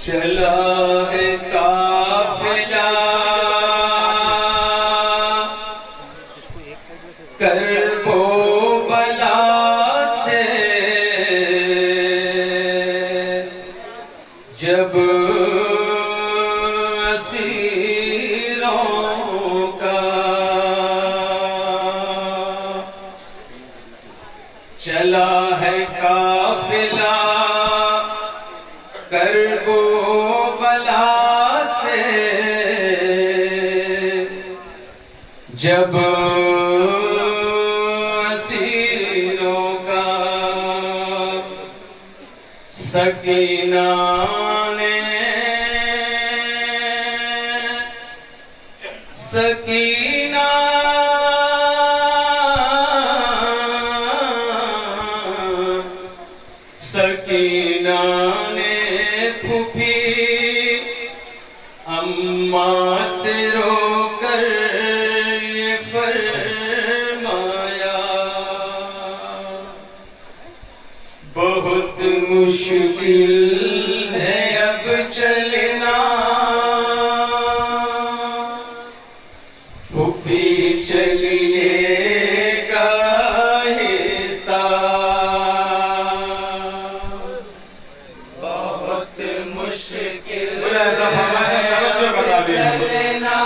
चला है काफिला करबो बला से, जब असीरों का चला है काफिला करबो बला से, जब असीरों का सकीना ने सकीना सकीना ने फूफी अम्मा से रोकर ये फरमाया, बहुत मुश्किल है अब चलना, फूफी चलिएगा आहिस्ता, बहुत मुश्किल चलना,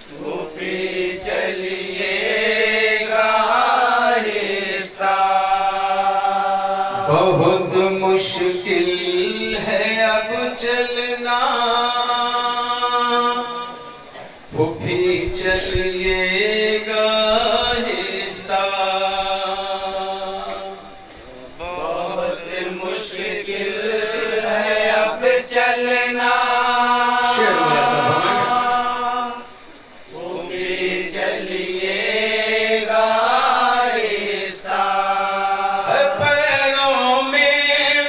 फूफी चलिएगा आहिस्ता, बहुत मुश्किल है अब चलना, फूफी चलिएगा आहिस्ता, बहुत मुश्किल है अब चलना, फूफी चलिएगा आहिस्ता, पैरों में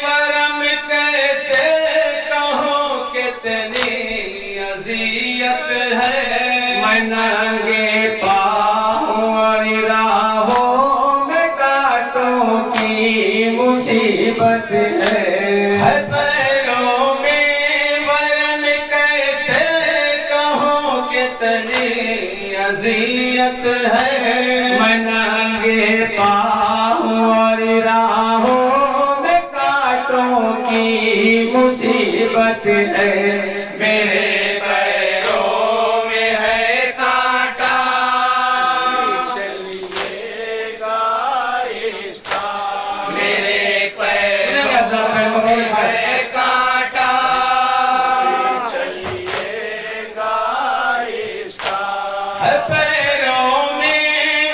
वरम कैसे कहो कितनी अज़ियत है, नंगे पाँव और राहों में कांटों की मुसीबत है, पैरों में वरम कैसे कहो कितनी अज़ियत है, नंगे पाँव और राहों में कांटों की मुसीबत है, मेरे पैरों में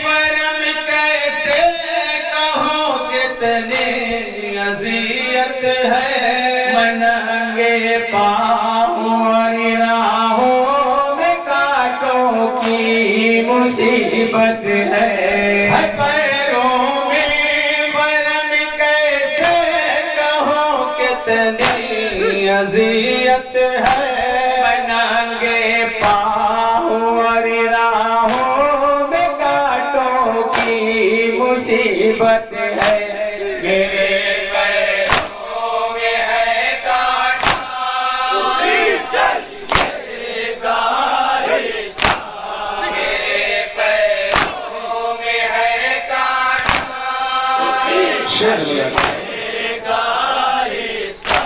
वरम कैसे कहो कितनी अज़ियत है, नंगे पाँव और राहों में कांटों की मुसीबत है, पैरों में वरम कैसे कहो कितनी अज़ियत है, नंगे पाँव और राहों में कांटों की मुसीबत है, मेरे पैरों में है कांटा, फूफी चलिएगा आहिस्ता, मेरे पैरों में है कांटा, फूफी चलिएगा आहिस्ता,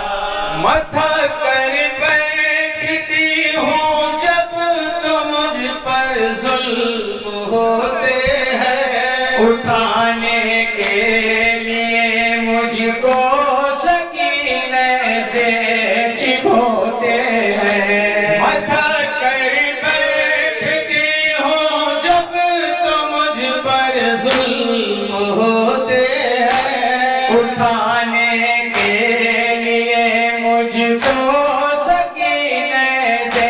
मथा कर बैठती हूँ जब तो मुझ पर जुल्म होते हैं, उठाने के लिए मुझको सकीने से चिढ़ोते हैं, मथा कर बैठती हूँ जब तो मुझ पर जुल्म होते हैं, उठाने के लिए मुझको सकीने से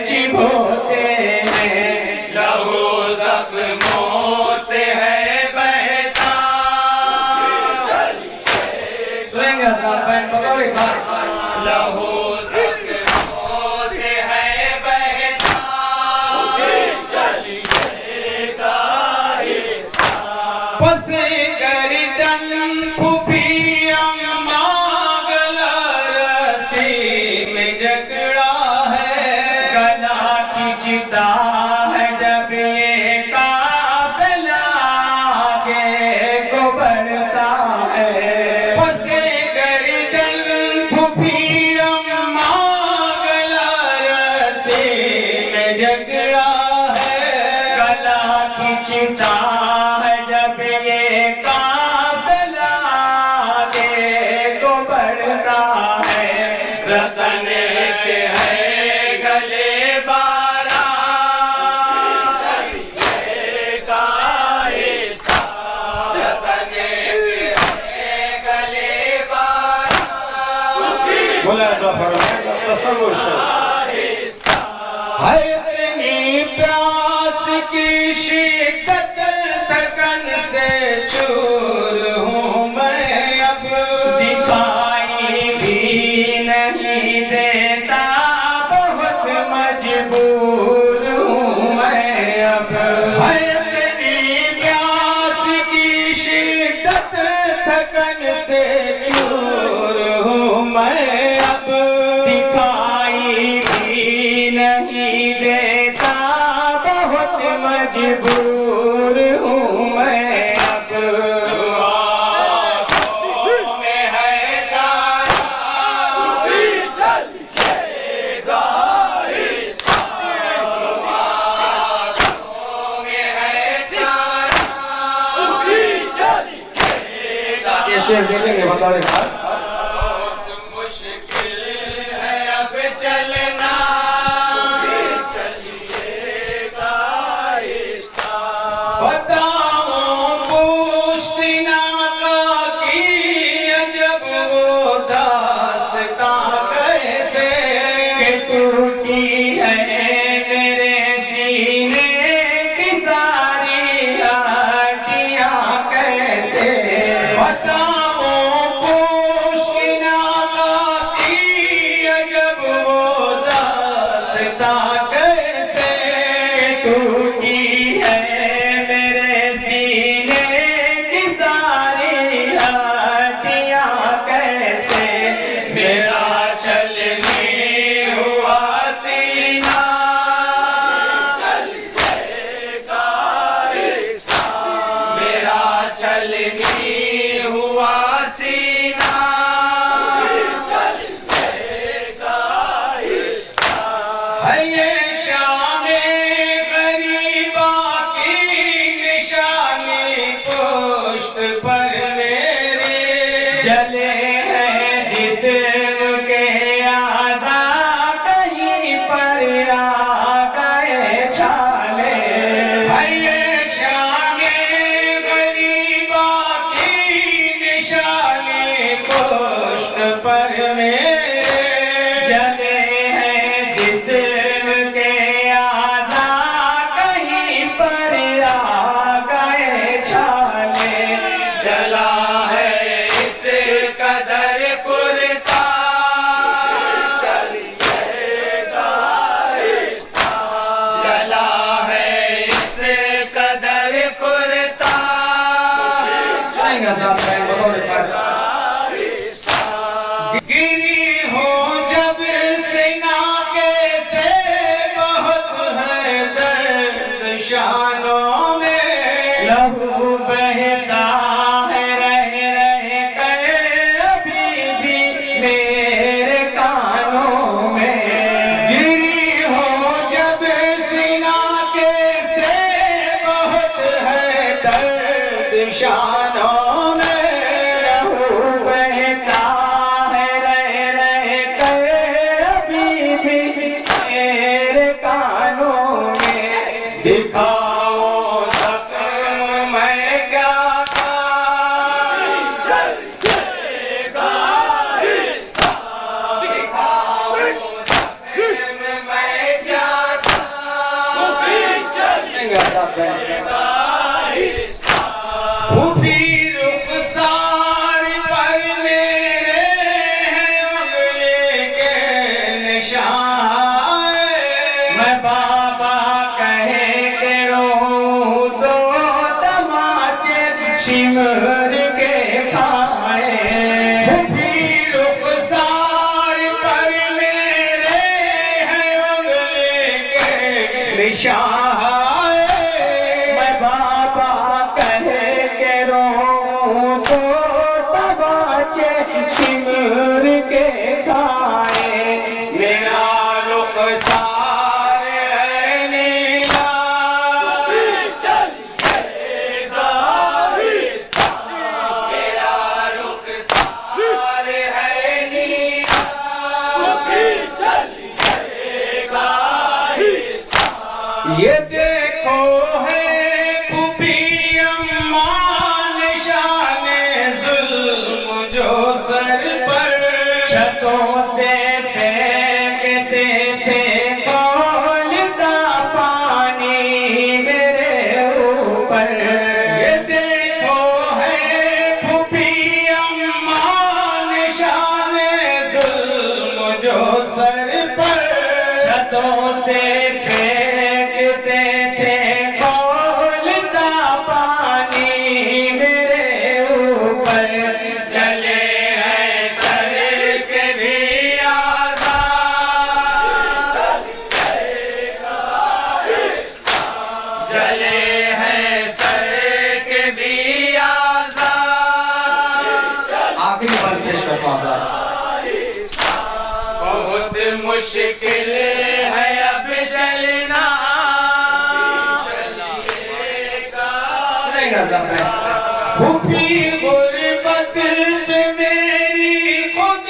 चिढ़ोते हैं, लहू जख्मों से है बहता, सुनेंगे पकड़ो खास, लहू जख्मों से है बहता, चलिएगा आहिस्ता, पस गर्दन फूफी अम्मा है इतनी प्यास की शिद्दत थकन से चूर हूँ मैं अब, दिखाई भी नहीं देता बहुत मजबूर हूँ मैं अब। है इतनी प्यास की शिद्दत थकन से चूर हूँ मैं अब, दिखाई भी नहीं देता बहुत मजबूर हूँ मैं अब। दुआओं में है छाया में है छाया, ये शेर देखेंगे बता खास। बहुत मुश्किल है अब चलना, बताऊं पुश्तिना का की अजब वो दास्तां कैसे, कि टूटी है मेरे सीने की सारी हड्डियां कैसे। बताऊं पुश्तिना का की अजब वो दास्तां कैसे, टूटी है मेरे सीने की सारी हड्डियां कैसे। मेरा चलने हुआ सीना, मेरा चलने हुआ सीना, है ये शाने गरीबा की निशानी पुश्त पर मेरे, जले हैं जिस्म के आज़ा कहीं पर आ गए छाले। है ये शाने गरीबा की निशानी पुश्त पर मेरे, जले हैं जिस्म के आज़ा कहीं पर आ गए छाले। जला है इस कदर कुर्ता, जला है इस कदर कुर्ता, सुनेंगे साहब मैं बतौर खास। गिरी हो जब सिना के से बहुत है दर्द शानों में, लहू बहता है रह कर अभी भी मेरे कानों में। गिरी हो जब सिना के से बहुत है दर्द शानों में, लहू बहता है रह कर अभी भी मेरे कानों में। दिखाओ जख्म मैं क्या था, दिखाओ जख्म मैं क्या था, सुनेंगे साहब मैं। खुफी रुखसार पर मेरे हैं उंगली के निशान, मैं बाबा कहे के रो तो तमाचे शिमर के खाए। खुफी रुखसार पर मेरे हैं उंगली के निशान, मैं बाबा कहे के रो तो तमाचे शिमर के खाए। मेरा रुखसार है नीला, मेरा रुखसार है नीला, ये देखो है खुफी अम्मा निशाने जुल्म जो सर पर, छतों से फेंक छतों से फेंकते थे खौलता पानी मेरे ऊपर चले हैं सर के भी आजाद, चले हैं सर के भी आजाद। आखिरी बार पेश करता हूँ सर। बहुत मुश्किल है अब चलना, सुनेगा ज़फ़र। खुफी गुर्बत पे मेरी खुद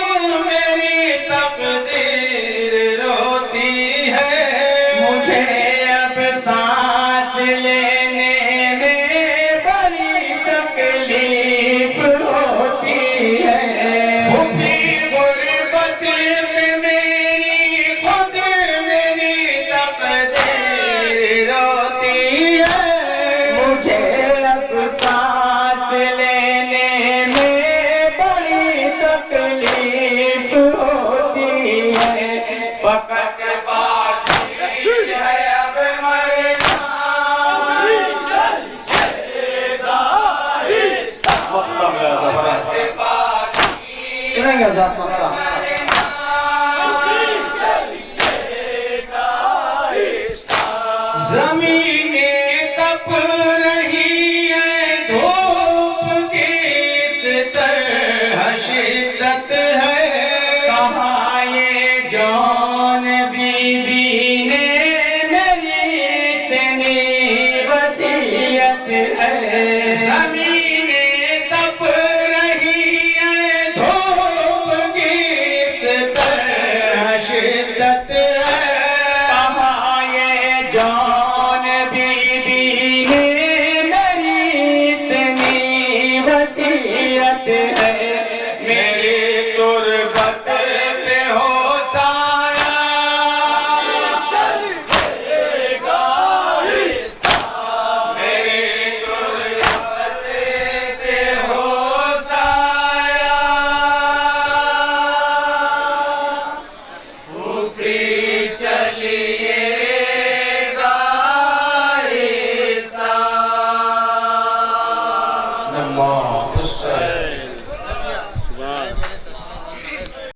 मेरी तकदीर रोती है। मुझे अब सांस लेने में बड़ी तकलीफ होती है। खुफी गुर्बत पे मेरी खुद मेरी तकदीर रोती है। मुझे अब सांस लेने में बड़ी तकलीफ होती है। फकत बाकी है अब मरना, सुनेगा ज़फ़र। ज़मीनें तप रही है, धूप की इस तरह शिद्दत है। कहा ये जौन बीबी ने मेरी इतनी वसीयत है। ज़मीनें तप रही है, धूप की इस तरह शिद्दत है। कहा ये जौन बीबी ने मेरी इतनी वसीयत है।